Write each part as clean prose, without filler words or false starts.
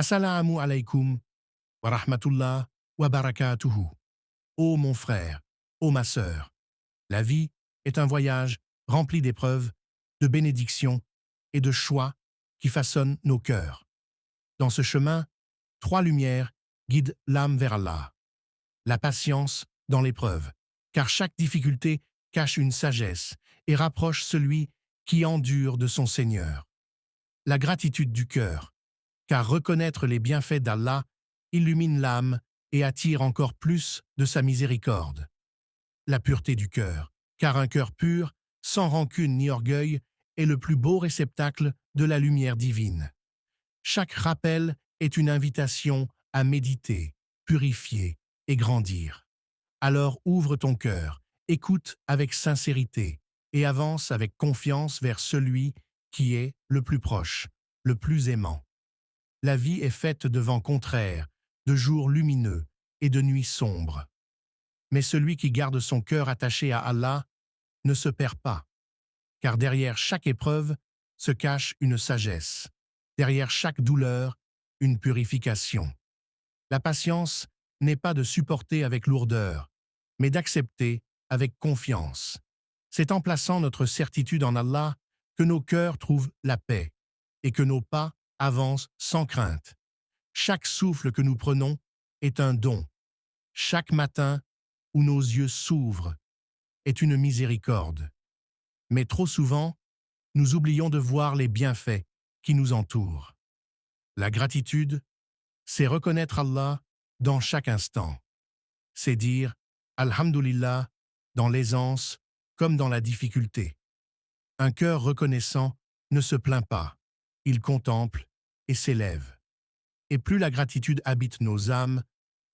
Assalamu alaikum wa rahmatullah wa barakatuhu. Ô mon frère, ô ma sœur, la vie est un voyage rempli d'épreuves, de bénédictions et de choix qui façonnent nos cœurs. Dans ce chemin, trois lumières guident l'âme vers Allah. La patience dans l'épreuve, car chaque difficulté cache une sagesse et rapproche celui qui endure de son Seigneur. La gratitude du cœur, car reconnaître les bienfaits d'Allah illumine l'âme et attire encore plus de sa miséricorde. La pureté du cœur, car un cœur pur, sans rancune ni orgueil, est le plus beau réceptacle de la lumière divine. Chaque rappel est une invitation à méditer, purifier et grandir. Alors ouvre ton cœur, écoute avec sincérité et avance avec confiance vers celui qui est le plus proche, le plus aimant. La vie est faite de vents contraires, de jours lumineux et de nuits sombres. Mais celui qui garde son cœur attaché à Allah ne se perd pas, car derrière chaque épreuve se cache une sagesse, derrière chaque douleur, une purification. La patience n'est pas de supporter avec lourdeur, mais d'accepter avec confiance. C'est en plaçant notre certitude en Allah que nos cœurs trouvent la paix et que nos pas avancent sans crainte. Chaque souffle que nous prenons est un don. Chaque matin où nos yeux s'ouvrent est une miséricorde. Mais trop souvent, nous oublions de voir les bienfaits qui nous entourent. La gratitude, c'est reconnaître Allah dans chaque instant. C'est dire Alhamdulillah dans l'aisance comme dans la difficulté. Un cœur reconnaissant ne se plaint pas, il contemple et s'élève. Et plus la gratitude habite nos âmes,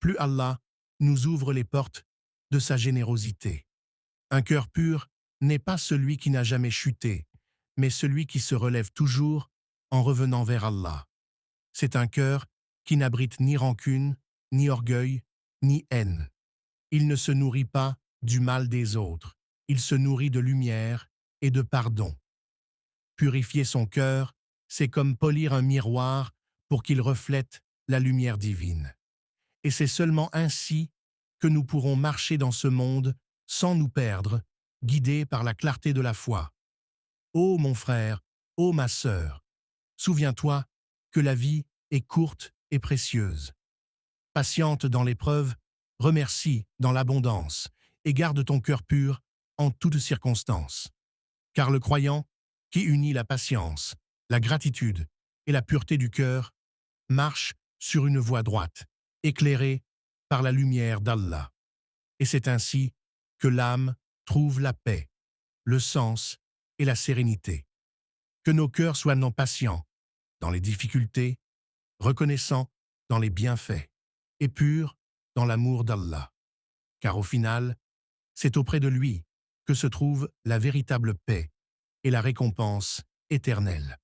plus Allah nous ouvre les portes de sa générosité. Un cœur pur n'est pas celui qui n'a jamais chuté, mais celui qui se relève toujours en revenant vers Allah. C'est un cœur qui n'abrite ni rancune, ni orgueil, ni haine. Il ne se nourrit pas du mal des autres, il se nourrit de lumière et de pardon. Purifier son cœur, c'est comme polir un miroir pour qu'il reflète la lumière divine. Et c'est seulement ainsi que nous pourrons marcher dans ce monde sans nous perdre, guidés par la clarté de la foi. Ô mon frère, ô ma sœur, souviens-toi que la vie est courte et précieuse. Patiente dans l'épreuve, remercie dans l'abondance et garde ton cœur pur en toutes circonstances. Car le croyant, qui unit la patience, la gratitude et la pureté du cœur, marche sur une voie droite, éclairée par la lumière d'Allah. Et c'est ainsi que l'âme trouve la paix, le sens et la sérénité. Que nos cœurs soient non patients dans les difficultés, reconnaissants dans les bienfaits et purs dans l'amour d'Allah. Car au final, c'est auprès de lui que se trouve la véritable paix et la récompense éternelle.